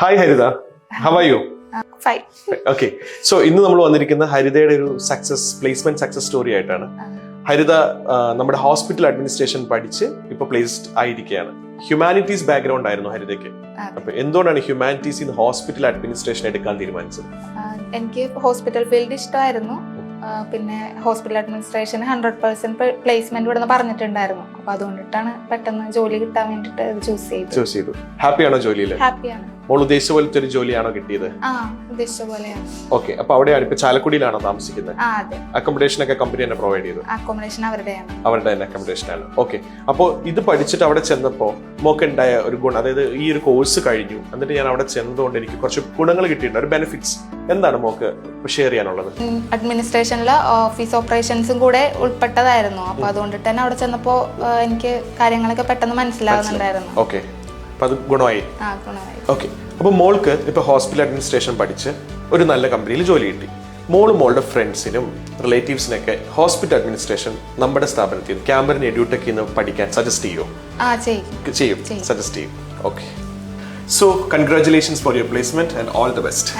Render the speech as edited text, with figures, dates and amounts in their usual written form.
Hi Haritha, how are you? Fine. Okay, so ഇന്ന് നമ്മൾ വന്നിരിക്കുന്ന ഹരിതയുടെ ഒരു പ്ലേസ്മെന്റ് സക്സസ് സ്റ്റോറി ആയിട്ടാണ്. ഹരിത നമ്മുടെ ഹോസ്പിറ്റൽ അഡ്മിനിസ്ട്രേഷൻ പഠിച്ച് ഇപ്പൊ പ്ലേസ്ഡ് ആയിരിക്കുകയാണ്. ഹ്യൂമാനിറ്റീസ് ബാക്ക്ഗ്രൗണ്ട് ആയിരുന്നു ഹരിതയ്ക്ക്. അപ്പൊ എന്തുകൊണ്ടാണ് ഹ്യൂമാനിറ്റീസ് ഹോസ്പിറ്റൽ അഡ്മിനിസ്ട്രേഷൻ എടുക്കാൻ തീരുമാനിച്ചത്? എനിക്ക് ഹോസ്പിറ്റൽ ഫീൽഡ് ഇഷ്ടമായിരുന്നു. പിന്നെ ഹോസ്പിറ്റൽ അഡ്മിനിസ്ട്രേഷൻ 100% പ്ലേസ്മെന്റ് ഇവിടെ പറഞ്ഞിട്ടുണ്ടായിരുന്നു. അപ്പൊ അതുകൊണ്ടിട്ടാണ് പെട്ടെന്ന് ജോലി കിട്ടാൻ വേണ്ടിട്ട് ചൂസ് ചെയ്തു. ഹാപ്പിയാണോ ജോലിയിൽ? ഹാപ്പിയാണ്. മോൾ ഉദ്ദേശിച്ച പോലത്തെ ഒരു ജോലിയാണോ കിട്ടിയത്? ഉദ്ദേശിച്ച പോലെയാണ്. ഓക്കെ, അപ്പൊ അവിടെയാണ് ഇപ്പൊ ചാലക്കുടിയിലാണോ താമസിക്കുന്നത്? അതെ. അക്കോമഡേഷൻ ഒക്കെ കമ്പനി തന്നെ പ്രൊവൈഡ് ചെയ്തു? അക്കോമഡേഷൻ അവരുടെ തന്നെ അക്കോമഡേഷൻ ആണ്. ഓക്കെ, അപ്പോൾ ഇത് പഠിച്ചിട്ട് അവിടെ ചെന്നപ്പോ മോക്ക് ഉണ്ടായ ഒരു ഗുണം, അതായത് ഈ ഒരു കോഴ്സ് കഴിഞ്ഞു എന്നിട്ട് ഞാൻ അവിടെ ചെന്നതുകൊണ്ട് എനിക്ക് കുറച്ച് ഗുണങ്ങൾ കിട്ടിയിട്ടുണ്ട്, ഒരു ബെനിഫിറ്റ്സ് എന്താണ് മോക്ക് ഷെയർ ചെയ്യാനുള്ളത്? അഡ്മിനിസ്ട്രേഷനിലെ ഓഫീസ് ഓപ്പറേഷൻസും കൂടെ ഉൾപ്പെട്ടതായിരുന്നു. അപ്പൊ അതുകൊണ്ടിട്ട് തന്നെ അവിടെ ചെന്നപ്പോ എനിക്ക് കാര്യങ്ങളൊക്കെ പെട്ടെന്ന് മനസ്സിലാകുന്നുണ്ടായിരുന്നു. ഓക്കെ, അപ്പൊ അത് ഗുണമായി. ഓക്കെ, അപ്പൊ മോൾക്ക് ഇപ്പൊ ഹോസ്പിറ്റൽ അഡ്മിനിസ്ട്രേഷൻ പഠിച്ച് ഒരു നല്ല കമ്പനിയിൽ ജോലി കിട്ടി. മോളുടെ ഫ്രണ്ട്സിനും റിലേറ്റീവ്സിനൊക്കെ ഹോസ്പിറ്റൽ അഡ്മിനിസ്ട്രേഷൻ നമ്മുടെ സ്ഥാപനത്തിൽ ക്യാമ്പറിൻ എഡ്യൂടെക്കിൽ നിന്ന് പഠിക്കാൻ സജസ്റ്റ് ചെയ്യും? സജസ്റ്റ് ചെയ്യും. Okay, so congratulations for your placement and all the best.